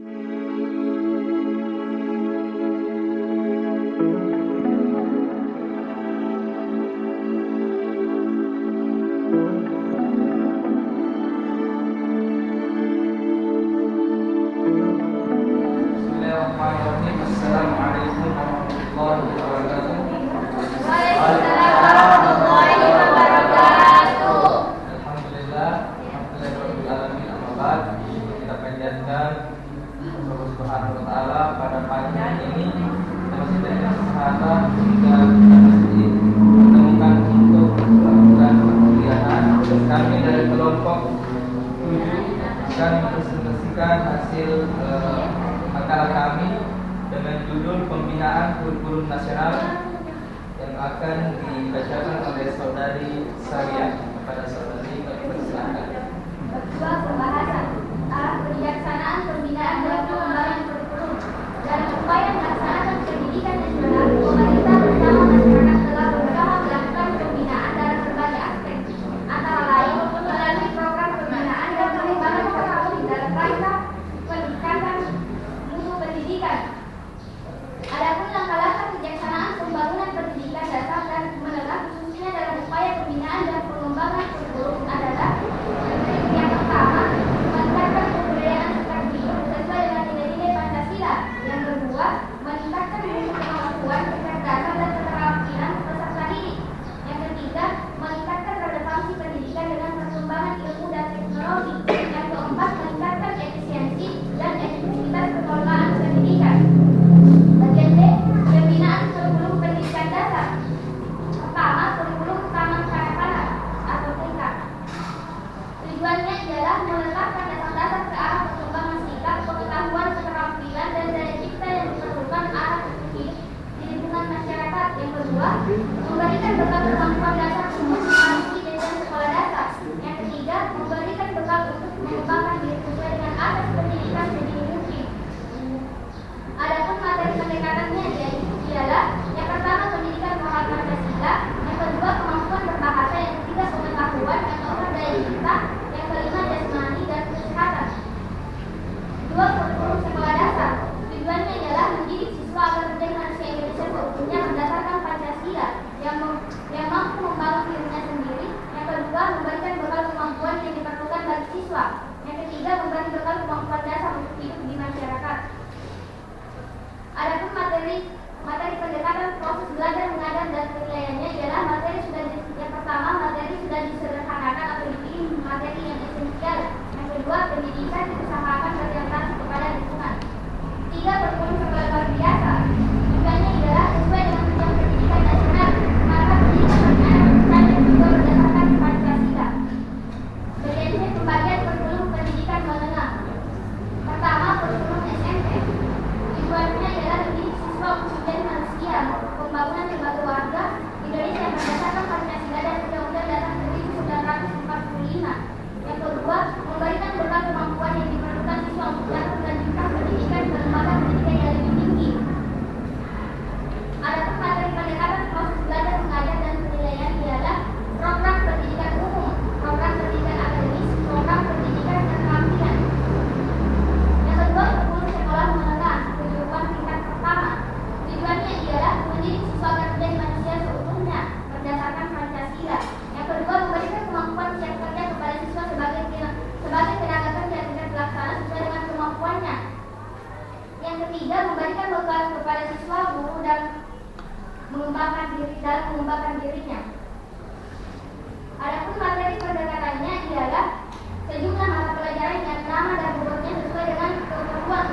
Bismillahirrahmanirrahim. Assalamualaikum warahmatullahi wabarakatuh. Waalaikumsalam warahmatullahi wabarakatuh. Alhamdulillah, alhamdulillahirabbil alamin. Amma ba'd. Kita panjatkan Allah Subhanahu wa taala pada pagi ini masih diberikan kesehatan sehingga kita masih menemukan untuk melakukan perkuliahan. Kami dari kelompok 7 akan mempresentasikan hasil makalah kami dengan judul Pembinaan Kurikulum Nasional yang akan dibacakan oleh saudari Saria. Kepada saudari kami persilakan. Kedua, pembahasan kebijaksanaan pembinaan dalam pengembangan kurikulum. Dalam upaya melaksanakan pendidikan nasional, pemerintah bersama masyarakat telah berusaha melakukan pembinaan dalam berbagai aspek, antara lain melalui program pembinaan dan pengembangan kurikulum dalam rangka peningkatan mutu pendidikan. Adapun langkah-langkah kebijaksanaan pembangunan pendidikan dasar dan menengah khususnya dalam upaya pembinaan dan pengembangan kurikulum adalah yang pertama, meningkatkan kebudayaan akademik sesuai dengan nilai-nilai Pancasila. Yang kedua, meningkatkan mutu kemampuan, kecerdasan dan keterampilan peserta didik. Yang ketiga, meningkatkan relevansi pendidikan dengan perkembangan ilmu dan teknologi. Yang keempat, meningkatkan efisiensi dan efektivitas pengelolaan pendidikan. Bagian B, pembinaan kurikulum pendidikan dasar. Pertama, kurikulum utama kanak-kanak atau TK. Tujuannya ialah meletakkan dasar-dasar ke arah perkembangan sikap, pengetahuan, keterampilan, dan daya cipta yang diperlukan arah hidup di lingkungan masyarakat. Yang kedua, memberikan bekal kemampuan dasar umum memasuki jenjang sekolah dasar. Yang ketiga, memberikan bekal untuk mengembangkan diri sesuai dengan asas pendidikan sedini mungkin. Adapun materi pendekatannya ialah yang pertama pendidikan moral Pancasila, yang kedua kemampuan berbahasa, yang ketiga pengetahuan, yang keempat daya cipta, yang kelima jasmani dan kesehatan. Dua, kurikulum sekolah dasar. Tujuannya ialah mendidik siswa agar menjadi manusia Indonesia seutuhnya berdasarkan Pancasila yang mampu membangun dirinya sendiri. Yang kedua, memberikan bekal kemampuan yang diperlukan bagi siswa. Yang ketiga, memberi bekal kemampuan dasar untuk hidup di masyarakat. Adapun materi pendekatan proses belajar mengajar dan penilaiannya ialah yang pertama materi sudah disederhanakan atau dipilih materi yang esensial. Yang kedua, pendidikan diusahakan berorientasi kepada lingkungan. Tiga, kurikulum sekolah luar biasa. Tujuannya ialah sesuai dengan tujuan pendidikan nasional, maka pendidikan berkelanjutan dan juga berdasarkan Pancasila. Bagian C, pembagian kurikulum pendidikan menengah. Pertama, kurikulum SMP. Tujuannya ialah mendidik siswa untuk menjadi manusia, pembangunan sebagai warga Indonesia berdasarkan Pancasila dan Undang-Undang Dasar 1945. Yang kedua, memberikan bekal kemampuan yang diperlukan siswa untuk dapat melanjutkan pendidikan ke lembaga pendidikan yang lebih tinggi. Adapun materi pendekatan proses belajar mengajar dan penilaian ialah program pendidikan umum, program pendidikan akademis, program pendidikan keterampilan. Yang kedua, kurikulum sekolah menengah kejuruan tingkat pertama. Tujuannya ialah mendidik siswa agar menjadi manusia seutuhnya berdasarkan Pancasila. Yang kedua, memberikan kemampuan siap kerja kepada siswa sebagai tenaga kerja tingkat pelaksana sesuai dengan kemampuannya. Yang ketiga, memberikan bekal kepada siswa, guru dan mengembangkan dirinya. Adapun materi pendekatannya ialah sejumlah mata pelajaran yang nama dan bobotnya sesuai dengan keperluan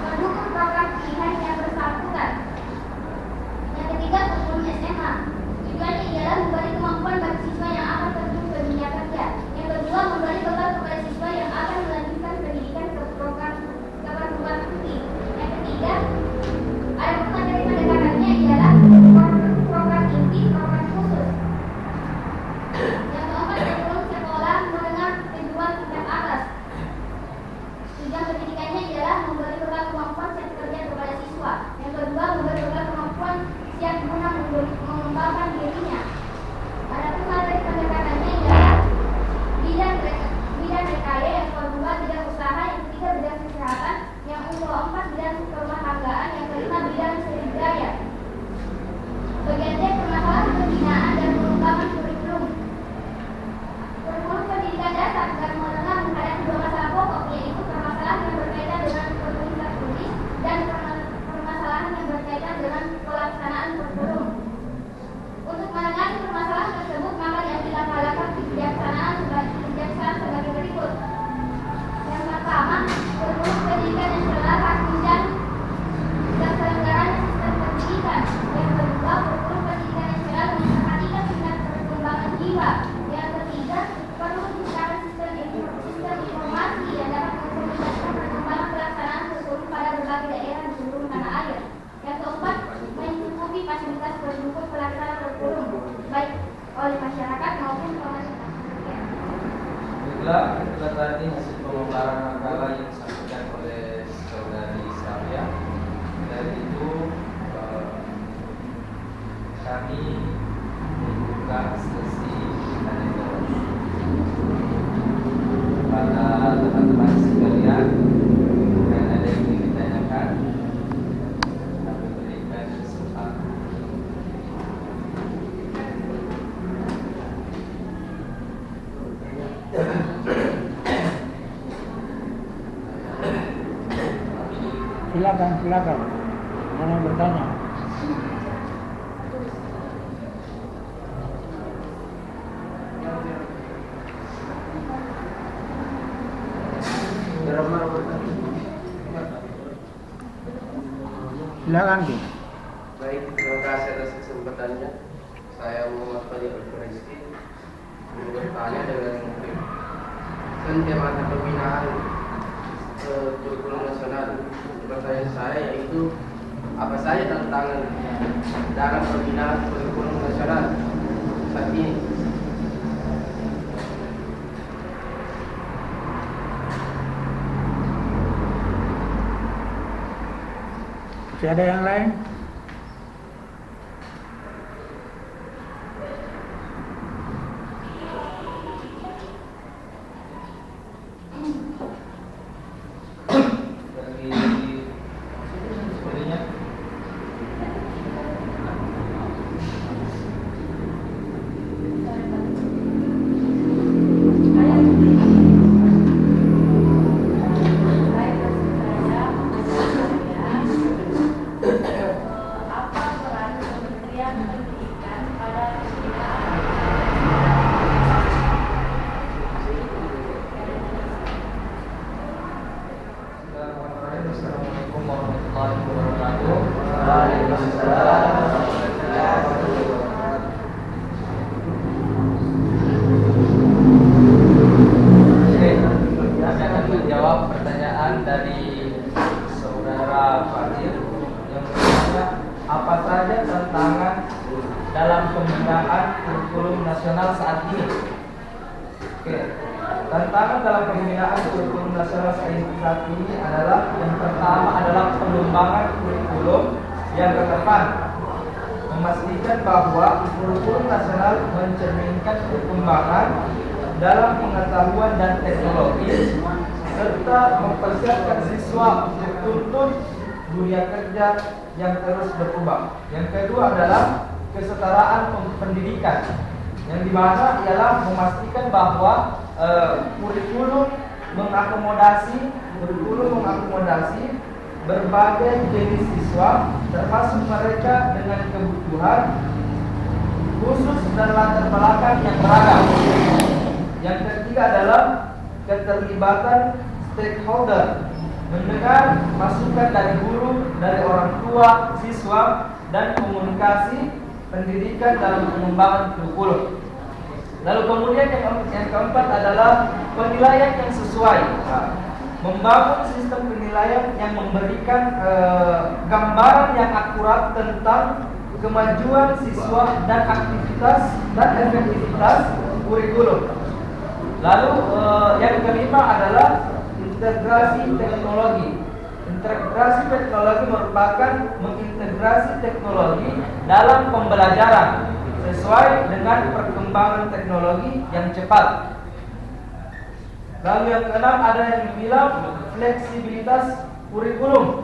mendukung program pilihan yang bersangkutan. Yang ketiga, kurikulum SMA. Tujuannya ialah memberi kemampuan bagi siswa yang akan terjun ke dunia kerja. Yang kedua, memberi bekal kepada siswa yang akan melanjutkan pendidikan ke perguruan tinggi. Yang ketiga, adapun materi pendekatannya ialah program inti, program khusus. Yang keempat, kurikulum sekolah menengah kejuruan tingkat atas. Silakan. Mana bertanya? Silakan, Ki. Baik, terima kasih atas kesempatannya. Saya Muhammad Fadil Al-Quraisy ingin bertanya dengan tema pembinaan kurikulum nasional. Pertanyaan saya yaitu apa saja tantangan dalam pembinaan kurikulum nasional saat ini? Masih ada yang lain? Sepertinya apa peran Kementerian Pendidikan pada pembinaan? Assalamualaikum warahmatullahi wabarakatuh. Waalaikumsalam warahmatullahi wabarakatuh. Oke, kami akan menjawab pertanyaan dari saudara Fadil yang bertanya apa saja tantangan dalam pembinaan kurikulum nasional saat ini. Oke, tantangan dalam pembinaan kurikulum nasional saat ini adalah yang pertama adalah pengembangan kurikulum yang relevan, memastikan bahwa kurikulum nasional mencerminkan perkembangan dalam pengetahuan dan teknologi, serta mempersiapkan siswa untuk tuntut dunia kerja yang terus berkembang. Yang kedua adalah kesetaraan pendidikan, yang dimana ialah memastikan bahwa kurikulum mengakomodasi berbagai jenis siswa, termasuk mereka dengan kebutuhan khusus dan latar belakang yang beragam. Yang ketiga adalah keterlibatan stakeholder, mendengar masukan dari guru, dari orang tua, siswa, dan komunikasi pendidikan dalam pengembangan kurikulum. Lalu kemudian yang keempat adalah penilaian yang sesuai. Membangun sistem penilaian yang memberikan gambaran yang akurat tentang kemajuan siswa dan aktivitas dan efektivitas kurikulum. Lalu yang kelima adalah integrasi teknologi. Integrasi teknologi merupakan mengintegrasi teknologi dalam pembelajaran sesuai dengan perkembangan teknologi yang cepat. Lalu yang keenam ada yang dibilang fleksibilitas kurikulum,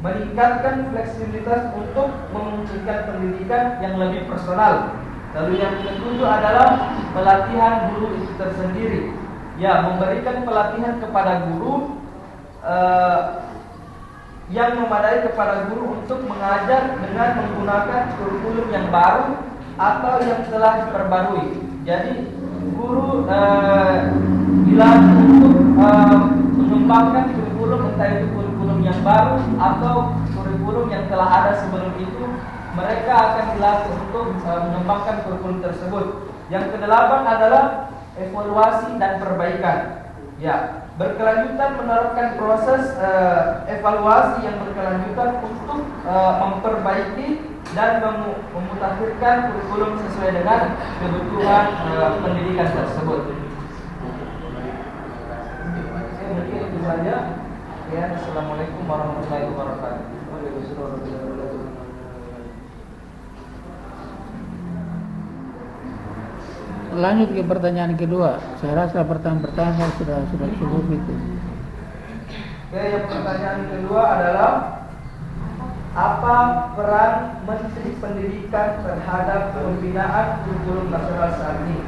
meningkatkan fleksibilitas untuk memungkinkan pendidikan yang lebih personal. Lalu yang ketujuh adalah pelatihan guru itu tersendiri, ya, memberikan pelatihan kepada guru yang memadai kepada guru untuk mengajar dengan menggunakan kurikulum yang baru atau yang telah diperbarui. Jadi guru dilatih untuk mengembangkan kurikulum, entah itu kurikulum yang baru atau kurikulum yang telah ada sebelum itu. Mereka akan dilatih untuk mengembangkan kurikulum tersebut. Yang kedelapan adalah evaluasi dan perbaikan. Ya, berkelanjutan menerapkan proses evaluasi yang berkelanjutan untuk memperbaiki dan memutakhirkan kurikulum sesuai dengan kebutuhan pendidikan tersebut. Mungkin itu saja. Ya, assalamualaikum warahmatullahi wabarakatuh. Lanjut ke pertanyaan kedua. Saya rasa pertanyaan sudah cukup itu. Oke, yang pertanyaan kedua adalah apa peran Menteri Pendidikan terhadap pembinaan kurikulum nasional saat ini?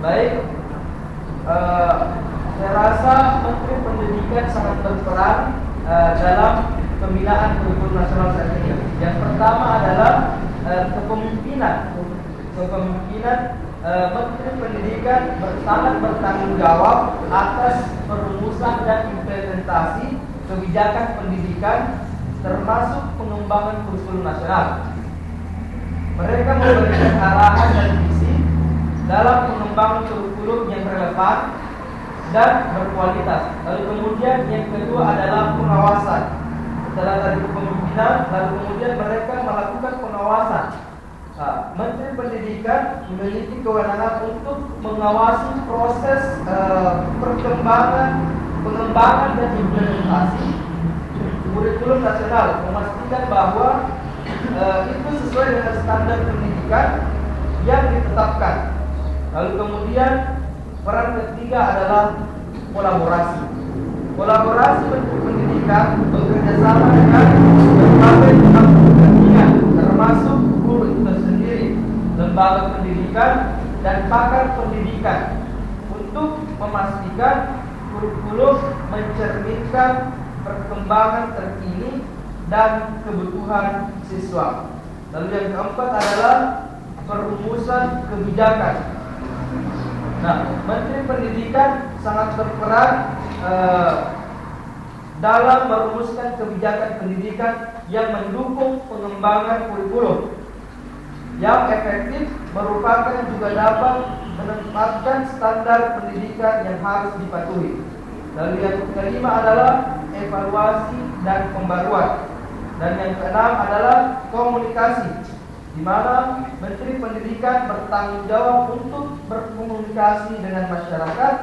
Baik, saya rasa Menteri Pendidikan sangat berperan dalam pembinaan kurikulum nasional saat ini. Yang pertama adalah kepemimpinan Menteri Pendidikan sangat bertanggung jawab atas perumusan dan implementasi kebijakan pendidikan termasuk pengembangan kurikulum nasional. Mereka memberikan arahan dan visi dalam pengembangan kurikulum yang relevan dan berkualitas. Lalu kemudian yang kedua adalah pengawasan. Setelah tadi kepemimpinan, lalu kemudian mereka melakukan pengawasan. Menteri Pendidikan memiliki kewenangan untuk mengawasi proses pengembangan dan implementasi kurikulum nasional, memastikan bahwa itu sesuai dengan standar pendidikan yang ditetapkan. Lalu kemudian peran ketiga adalah kolaborasi. Kolaborasi Menteri Pendidikan bekerja sama dengan berbagai pihak kepentingan, termasuk guru itu sendiri, lembaga pendidikan dan pakar pendidikan, untuk memastikan kurikulum mencerminkan perkembangan terkini dan kebutuhan siswa. Lalu yang keempat adalah perumusan kebijakan. Nah, Menteri Pendidikan sangat berperan dalam merumuskan kebijakan pendidikan yang mendukung pengembangan kurikulum yang efektif, merupakan juga dapat menetapkan standar pendidikan yang harus dipatuhi. Lalu yang kelima adalah evaluasi dan pembaruan. Dan yang keenam adalah komunikasi, di mana Menteri Pendidikan bertanggung jawab untuk berkomunikasi dengan masyarakat,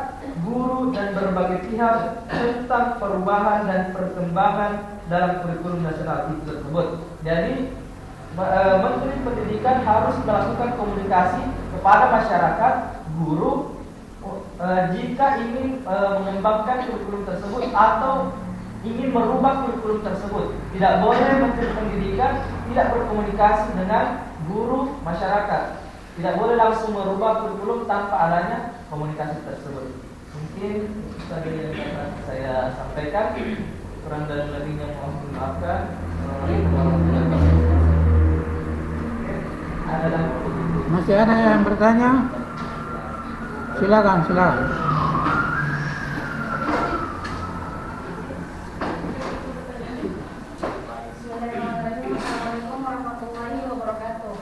guru dan berbagai pihak tentang perubahan dan perkembangan dalam kurikulum nasional itu tersebut. Jadi Menteri Pendidikan harus melakukan komunikasi kepada masyarakat, guru, jika ingin mengembangkan kurikulum tersebut atau ingin merubah kurikulum tersebut. Tidak boleh Menteri Pendidikan tidak berkomunikasi dengan guru masyarakat. Tidak boleh langsung merubah kurikulum tanpa adanya komunikasi tersebut. Mungkin tadi yang dapat saya sampaikan, kurang dan lebihnya mohon dimaafkan. Masih ada yang bertanya? Silakan. Assalamualaikum warahmatullahi wabarakatuh.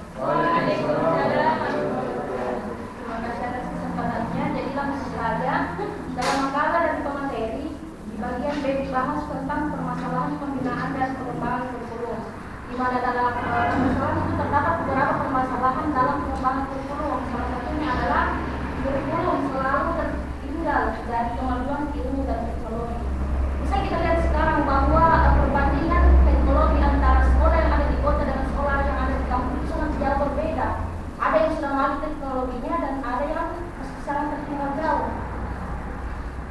Terima kasih atas kesempatannya. Jadi langsung saja, dalam makalah dan pemateri di bagian B dibahas tentang permasalahan pembinaan dan pengembangan kurikulum, di mana dalam permasalahan itu terdapat beberapa permasalahan dalam pengembangan kurikulum. Salah satunya adalah kurikulum selalu tertinggal dari kemajuan ilmu dan teknologi. Bisa kita lihat sekarang bahwa perbandingan teknologi antara sekolah yang ada di kota dengan sekolah yang ada di kampung itu sangat jauh berbeda. Ada yang sudah maju teknologinya dan ada yang masih sangat tertinggal jauh.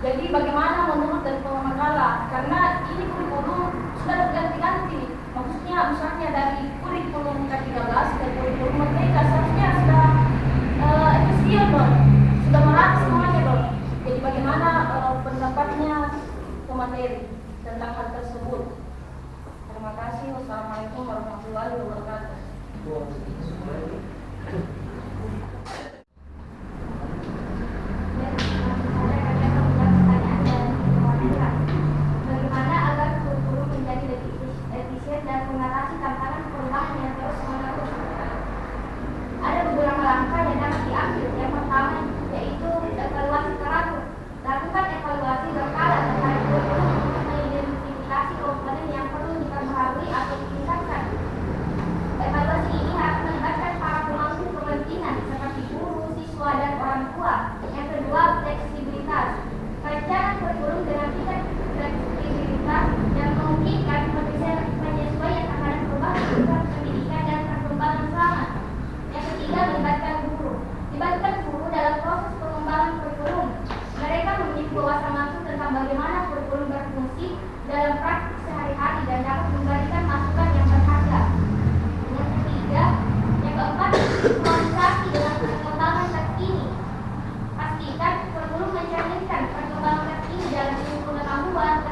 Jadi bagaimana menurut dari pemakalah? Karena ini kurikulum sudah berganti-ganti. Maksudnya misalnya dari kurikulum K13 ke kurikulum Merdeka seharusnya sudah efisien dong, sudah merata semuanya dong. Jadi bagaimana pendapatnya pemateri tentang hal tersebut? Terima kasih. Wassalamualaikum warahmatullahi wabarakatuh. Bagaimana agar kurikulum menjadi lebih efisien dan mengatasi tantangan perubahan yang terus menerus? Ada beberapa langkah yang dapat diambil. Yang pertama yaitu evaluasi teratur. Lakukan evaluasi berkala terhadap kurikulum untuk mengidentifikasi komponen yang perlu diperbaharui atau ditingkatkan. Evaluasi ini harus melibatkan para pemangku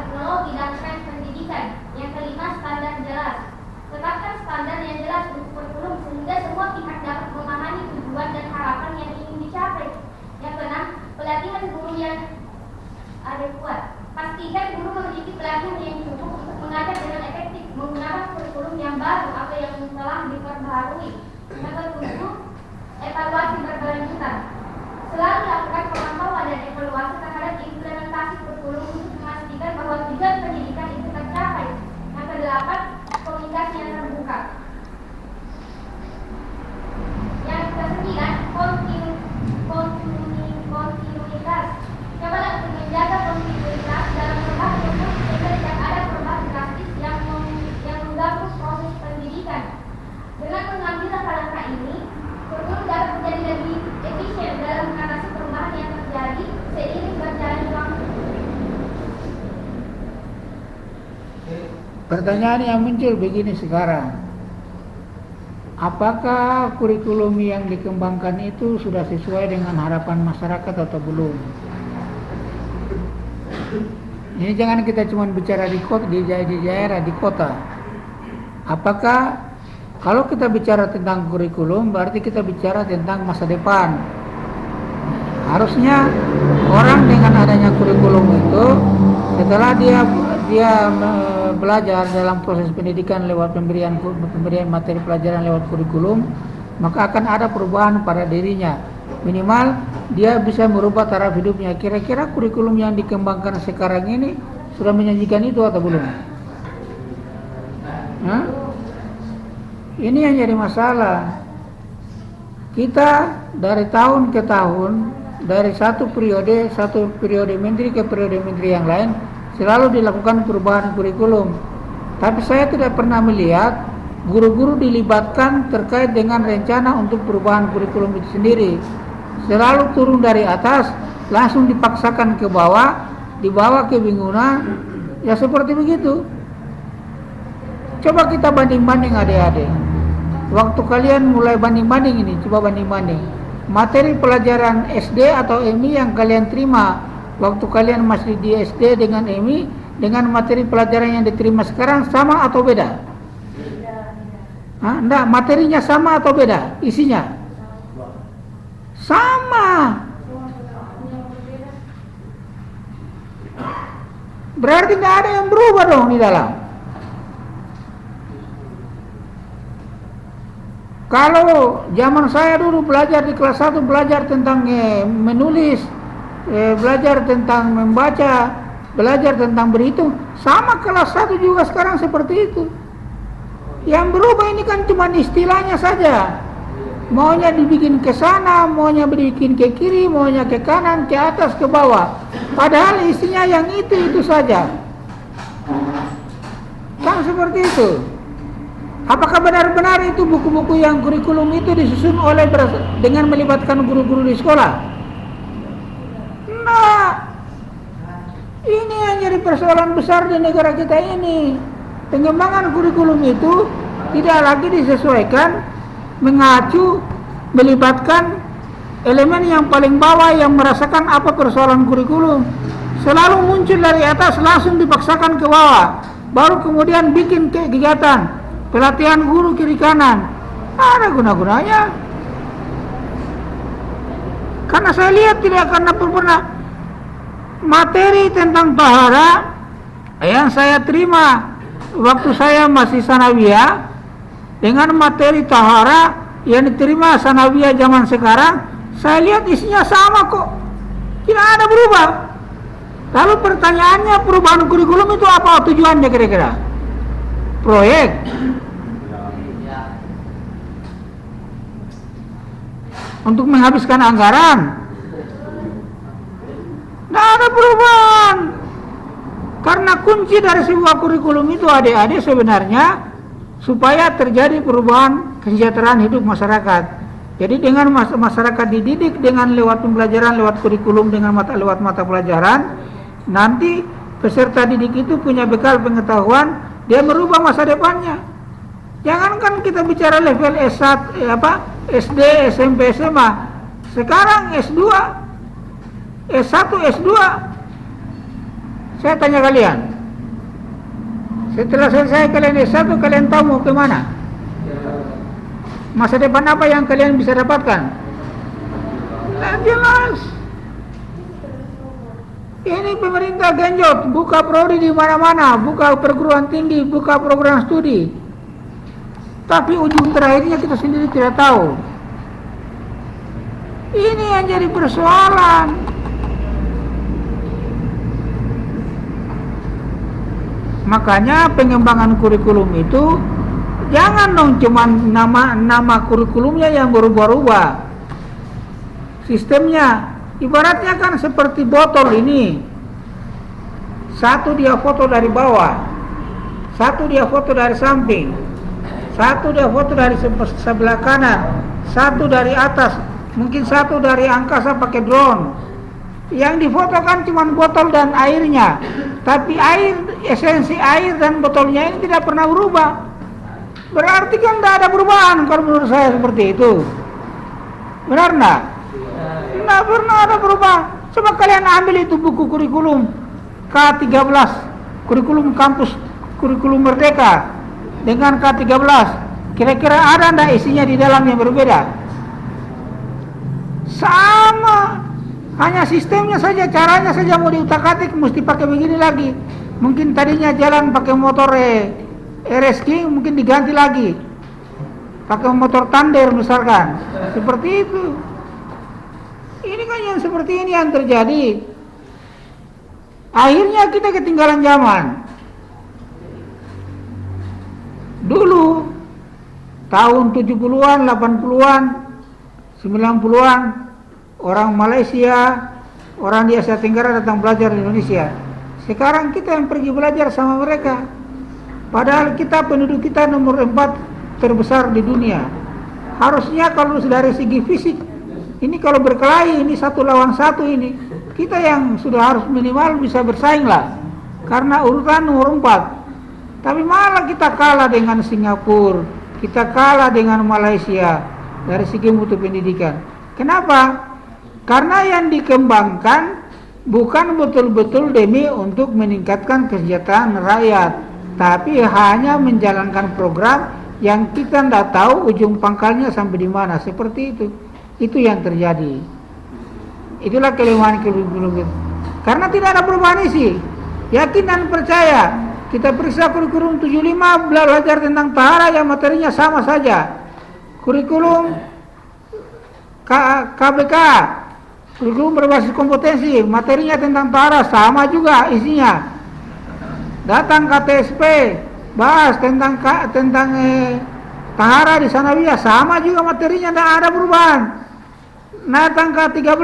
teknologi dan tren pendidikan. Yang kelima, standar jelas. Tetapkan standar yang jelas untuk kurikulum sehingga semua pihak dapat memahami tujuan dan harapan yang ingin dicapai. Yang keenam, pelatihan guru yang adekuat. Pastikan guru memiliki pelatihan yang cukup untuk mengajar dengan efektif menggunakan kurikulum yang baru atau yang telah diperbaharui. Yang ketujuh, evaluasi berkelanjutan. Selalu lakukan pemantauan dan evaluasi terhadap implementasi kurikulum untuk memastikan bahwa tujuan pendidikan itu tercapai. Yang kedelapan, komunikasi yang terbuka. Yang kesembilan, kontinuitas. Cobalah untuk menjaga kontinuitas dalam perubahan kurikulum sehingga tidak ada perubahan drastis yang mengganggu proses pendidikan. Dengan mengambil langkah-langkah ini, kurikulum dapat menjadi lebih efisien dalam mengatasi perubahan yang terjadi seiring berjalannya waktu. Pertanyaan yang muncul begini sekarang, apakah kurikulum yang dikembangkan itu sudah sesuai dengan harapan masyarakat atau belum? Ini jangan kita cuma bicara di kota, di daerah, di kota. Apakah kalau kita bicara tentang kurikulum, berarti kita bicara tentang masa depan. Harusnya orang dengan adanya kurikulum itu, setelah dia belajar dalam proses pendidikan lewat pemberian materi pelajaran lewat kurikulum, maka akan ada perubahan pada dirinya. Minimal dia bisa merubah taraf hidupnya. Kira-kira kurikulum yang dikembangkan sekarang ini sudah menjanjikan itu atau belum? Hah? Ini yang jadi masalah. Kita dari tahun ke tahun, dari satu periode menteri ke periode menteri yang lain, selalu dilakukan perubahan kurikulum. Tapi saya tidak pernah melihat guru-guru dilibatkan terkait dengan rencana untuk perubahan kurikulum itu sendiri. Selalu turun dari atas, langsung dipaksakan ke bawah, dibawa kebingungan, ya seperti begitu. Coba kita banding-banding adik-adik. Waktu kalian mulai banding-banding ini, coba banding-banding. Materi pelajaran SD atau MI yang kalian terima waktu kalian masih di SD dengan MI, dengan materi pelajaran yang diterima sekarang sama atau beda? Enggak, materinya sama atau beda? Isinya? Sama. Berarti tidak ada yang berubah dong di dalam. Kalau zaman saya dulu belajar di kelas 1 belajar tentang menulis, belajar tentang membaca, belajar tentang berhitung, sama kelas 1 juga sekarang seperti itu. Yang berubah ini kan cuma istilahnya saja. Maunya dibikin ke sana, maunya dibikin ke kiri, maunya ke kanan, ke atas, ke bawah. Padahal isinya yang itu saja. Kan seperti itu. Apakah benar-benar itu buku-buku yang kurikulum itu disusun oleh dengan melibatkan guru-guru di sekolah? Nah, ini yang jadi persoalan besar di negara kita ini. Pengembangan kurikulum itu tidak lagi disesuaikan, mengacu, melibatkan elemen yang paling bawah yang merasakan apa persoalan kurikulum. Selalu muncul dari atas, langsung dipaksakan ke bawah. Baru kemudian bikin kegiatan pelatihan guru kiri kanan. Ada guna-gunanya. Karena saya lihat tidak karena pernah materi tentang tahara yang saya terima waktu saya masih sanawiyah dengan materi tahara yang diterima sanawiyah zaman sekarang, saya lihat isinya sama kok, tidak ada berubah. Lalu pertanyaannya, perubahan kurikulum itu apa tujuannya kira-kira? Proyek? Untuk menghabiskan anggaran? Tidak ada perubahan. Karena kunci dari sebuah kurikulum itu adik-adik sebenarnya supaya terjadi perubahan kesejahteraan hidup masyarakat. Jadi dengan masyarakat dididik dengan lewat pembelajaran, lewat kurikulum, dengan lewat mata pelajaran, nanti peserta didik itu punya bekal pengetahuan, dia merubah masa depannya. Jangankan kita bicara level S1, SD, SMP, SMA. Sekarang S2, S1, S2. Saya tanya kalian, Setelah selesai kalian S1, kalian tahu mau ke mana? Masa depan apa yang kalian bisa dapatkan? Nah, jelas. Ini pemerintah genjot, buka prodi di mana-mana, buka perguruan tinggi, buka program studi. Tapi ujung terakhirnya kita sendiri tidak tahu. Ini yang jadi persoalan. Makanya pengembangan kurikulum itu jangan dong cuman nama kurikulumnya yang berubah-ubah. Sistemnya ibaratnya kan seperti botol ini. Satu dia foto dari bawah, satu dia foto dari samping, satu dia foto dari sebelah kanan, satu dari atas, mungkin satu dari angkasa pakai drone. Yang difoto kan cuma botol dan airnya, tapi esensi air dan botolnya ini tidak pernah berubah. Berarti kan tidak ada perubahan kalau menurut saya seperti itu. Benar enggak? Tidak pernah ada perubahan. Coba kalian ambil itu buku kurikulum K13, kurikulum kampus, kurikulum Merdeka dengan K13. Kira-kira ada enggak isinya di dalam yang berbeda? Sama, hanya sistemnya saja, caranya saja mau diutak-atik mesti pakai begini lagi. Mungkin tadinya jalan pakai motor RS King, mungkin diganti lagi pakai motor Thunder misalkan. Seperti itu. Ini kan yang seperti ini yang terjadi. Akhirnya kita ketinggalan zaman. Dulu tahun 70-an, 80-an, 90-an orang Malaysia, orang di Asia Tenggara datang belajar di Indonesia. Sekarang kita yang pergi belajar sama mereka. Padahal penduduk kita nomor 4 terbesar di dunia. Harusnya kalau dari segi fisik, ini kalau berkelahi, ini 1 lawan 1 ini, kita yang sudah harus minimal bisa bersaing lah. Karena urutan nomor 4. Tapi malah kita kalah dengan Singapura, kita kalah dengan Malaysia dari segi mutu pendidikan. Kenapa? Karena yang dikembangkan bukan betul-betul demi untuk meningkatkan kesejahteraan rakyat, tapi hanya menjalankan program yang kita tidak tahu ujung pangkalnya sampai di mana. Seperti itu. Itu yang terjadi. Itulah kelemahan kurikulum itu. Karena tidak ada perubahan isi. Yakin dan percaya. Kita periksa kurikulum 75 belajar tentang tahara yang materinya sama saja. Kurikulum KBK, kurikulum berbasis kompetensi, materinya tentang tahara sama juga isinya. Datang KTSP, bahas tentang tahara di sanawiyah, sama juga materinya, tidak ada perubahan. Datang K13,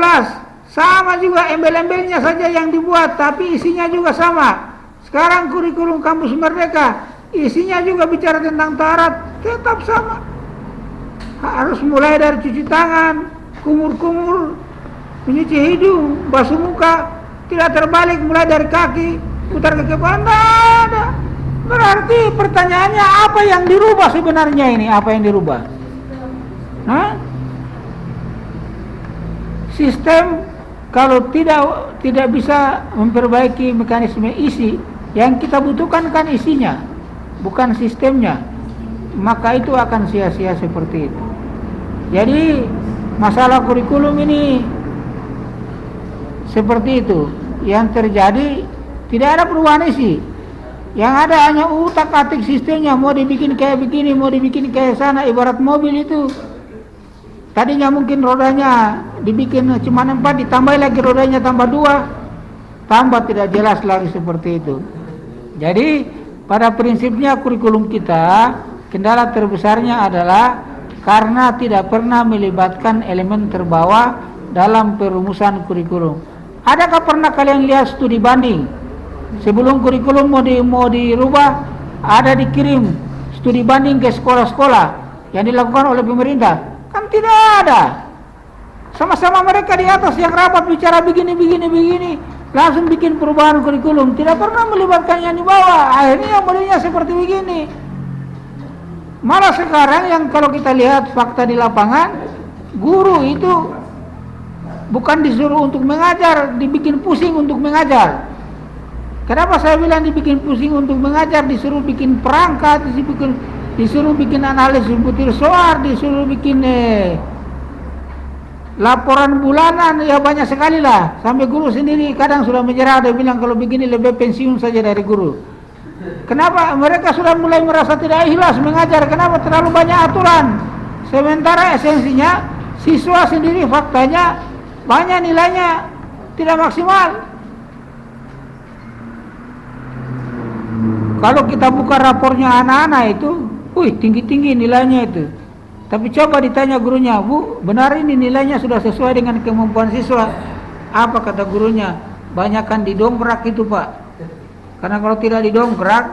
sama juga, embel-embelnya saja yang dibuat, tapi isinya juga sama. Sekarang kurikulum kampus Merdeka, isinya juga bicara tentang tahara, tetap sama. Harus mulai dari cuci tangan, kumur-kumur, mencuci hidung, basuh muka, tidak terbalik mulai dari kaki, putar ke kepala, ada. Berarti pertanyaannya apa yang dirubah sebenarnya ini? Apa yang dirubah? Sistem kalau tidak bisa memperbaiki mekanisme isi, yang kita butuhkan kan isinya, bukan sistemnya. Maka itu akan sia-sia seperti itu. Jadi masalah kurikulum ini seperti itu. Yang terjadi tidak ada perubahan isi. Yang ada hanya utak-atik sistemnya, mau dibikin kayak begini, mau dibikin kayak sana. Ibarat mobil itu, tadinya mungkin rodanya dibikin cuma 4, ditambah lagi rodanya tambah 2, tambah tidak jelas lagi seperti itu. Jadi pada prinsipnya kurikulum kita, kendala terbesarnya adalah karena tidak pernah melibatkan elemen terbawah dalam perumusan kurikulum. Adakah pernah kalian lihat studi banding? Sebelum kurikulum mau dirubah, ada dikirim studi banding ke sekolah-sekolah yang dilakukan oleh pemerintah? Kan tidak ada. Sama-sama mereka di atas yang rapat bicara begini, langsung bikin perubahan kurikulum. Tidak pernah melibatkan yang di bawah. Akhirnya yang modelnya seperti begini. Malah sekarang yang kalau kita lihat fakta di lapangan, guru itu bukan disuruh untuk mengajar, dibikin pusing untuk mengajar. Kenapa saya bilang dibikin pusing untuk mengajar, disuruh bikin perangkat, disuruh bikin analisis butir soal, disuruh bikin laporan bulanan, ya banyak sekali lah. Sampai guru sendiri kadang sudah menyerah, dia bilang kalau begini lebih pensiun saja dari guru. Kenapa? Mereka sudah mulai merasa tidak ikhlas mengajar. Kenapa? Terlalu banyak aturan. Sementara esensinya siswa sendiri faktanya banyak nilainya tidak maksimal. Kalau kita buka rapornya anak-anak itu, tinggi-tinggi nilainya itu. Tapi coba ditanya gurunya, Bu, benar ini nilainya sudah sesuai dengan kemampuan siswa? Apa kata gurunya? Banyakan didongkrak itu, Pak. Karena kalau tidak didongkrak,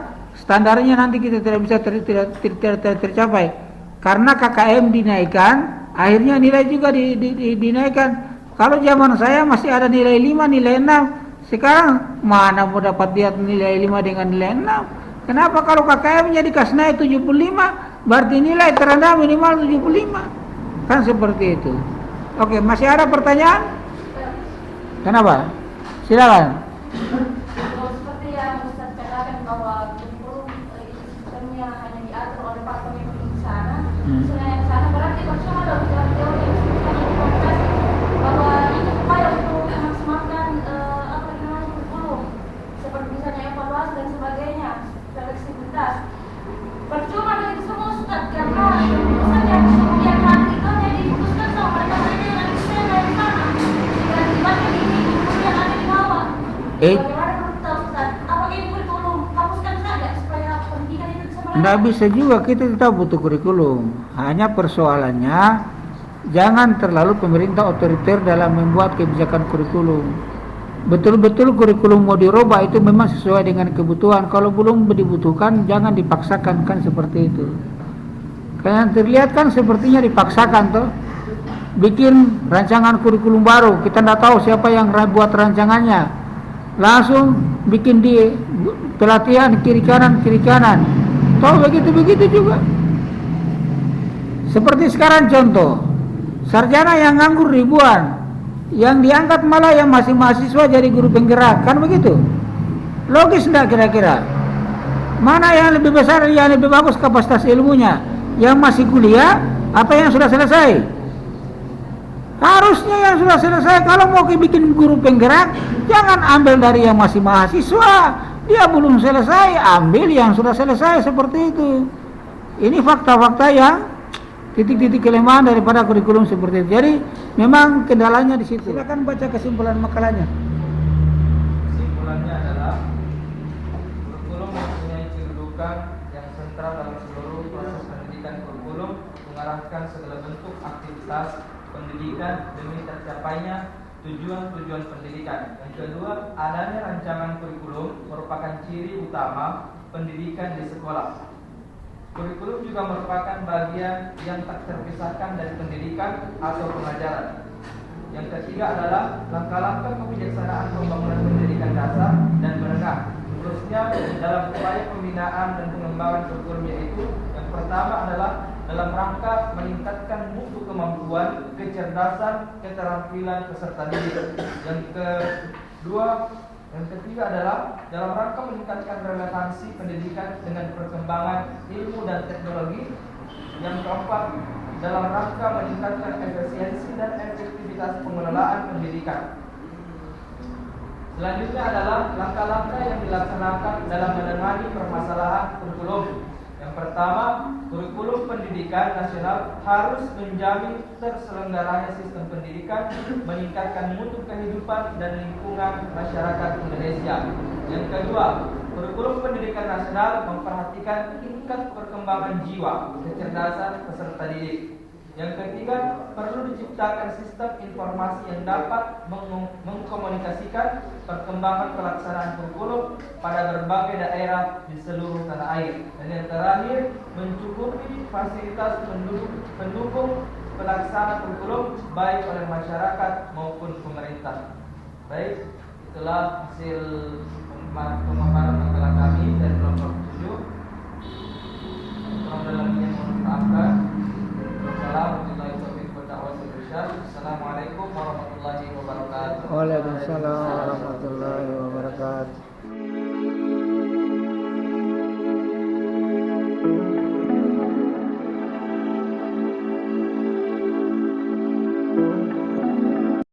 standarnya nanti kita tidak bisa tercapai. Karena KKM dinaikkan, akhirnya nilai juga dinaikkan. Kalau zaman saya masih ada nilai 5, nilai 6. Sekarang mana mau dapat lihat nilai 5 dengan nilai 6? Kenapa kalau KKM-nya dikasih naik 75, berarti nilai terendah minimal 75. Kan seperti itu. Oke, masih ada pertanyaan? Kenapa? Silakan. Seperti yang Ustaz katakan bahwa kurikulum itu sistemnya hanya diatur oleh Pak Pemimpin di sana. Misalnya yang sana berarti percuma dong teori yang disebutkan di komunikasi bahwa ini upaya untuk memaksimalkan kurikulum seperti misalnya evaluasi dan sebagainya, fleksibilitas. Percuma dari itu semua Ustaz, karena keputusan yang kemudian hari itu hanya diputuskan sama mereka-mereka yang ada di sana dari sana. Jika dibaca di ini kemudian ada di bawah. Bagaimana menurut Ustaz? Apakah ini kurikulum? Hapuskan saja supaya pendidikan itu bisa berjalan. Tidak bisa juga, kita tetap butuh kurikulum. Hanya persoalannya jangan terlalu pemerintah otoriter dalam membuat kebijakan kurikulum. Betul-betul kurikulum mau dirubah itu memang sesuai dengan kebutuhan. Kalau belum dibutuhkan jangan dipaksakan, kan seperti itu. Karena terlihat kan sepertinya dipaksakan toh. Bikin rancangan kurikulum baru, kita tidak tahu siapa yang buat rancangannya. Langsung bikin di pelatihan kiri kanan. Tahu begitu juga. Seperti sekarang contoh, sarjana yang nganggur ribuan, yang diangkat malah yang masih mahasiswa jadi guru penggerak, kan begitu? Logis enggak kira-kira? Mana yang lebih besar, yang lebih bagus kapasitas ilmunya? Yang masih kuliah atau yang sudah selesai? Harusnya yang sudah selesai. Kalau mau bikin guru penggerak, jangan ambil dari yang masih mahasiswa, dia belum selesai, ambil yang sudah selesai, seperti itu. Ini fakta-fakta yang titik-titik kelemahan daripada kurikulum seperti itu. Jadi memang kendalanya di situ. Silakan baca kesimpulan makalahnya. Kesimpulannya adalah kurikulum mempunyai kedudukan yang sentral dalam seluruh proses pendidikan. Kurikulum mengarahkan segala bentuk aktivitas pendidikan demi tercapainya tujuan-tujuan pendidikan. Yang kedua, adanya rancangan kurikulum merupakan ciri utama pendidikan di sekolah. Kurikulum juga merupakan bagian yang tak terpisahkan dari pendidikan atau pengajaran. Yang ketiga adalah langkah-langkah kebijaksanaan pembangunan pendidikan dasar dan menengah, khususnya dalam upaya pembinaan dan pengembangan kurikulum, yaitu yang pertama adalah dalam rangka meningkatkan mutu kemampuan, kecerdasan, keterampilan peserta didik. Yang ketiga adalah dalam rangka meningkatkan relevansi pendidikan dengan perkembangan ilmu dan teknologi. Yang keempat, dalam rangka meningkatkan efisiensi dan efektivitas pengelolaan pendidikan. Selanjutnya adalah langkah-langkah yang dilaksanakan dalam menangani permasalahan kurikulum. Yang pertama, kurikulum pendidikan nasional harus menjamin terselenggaranya sistem pendidikan, meningkatkan mutu kehidupan dan lingkungan masyarakat Indonesia. Yang kedua, kurikulum pendidikan nasional memperhatikan tingkat perkembangan jiwa, kecerdasan peserta didik. Yang ketiga, perlu diciptakan sistem informasi yang dapat mengkomunikasikan perkembangan pelaksanaan kurikulum pada berbagai daerah di seluruh tanah air. Dan yang terakhir, mencukupi fasilitas pendukung pelaksanaan kurikulum baik oleh masyarakat maupun pemerintah. Baik, itulah hasil pemaparan makalah kami dari kelompok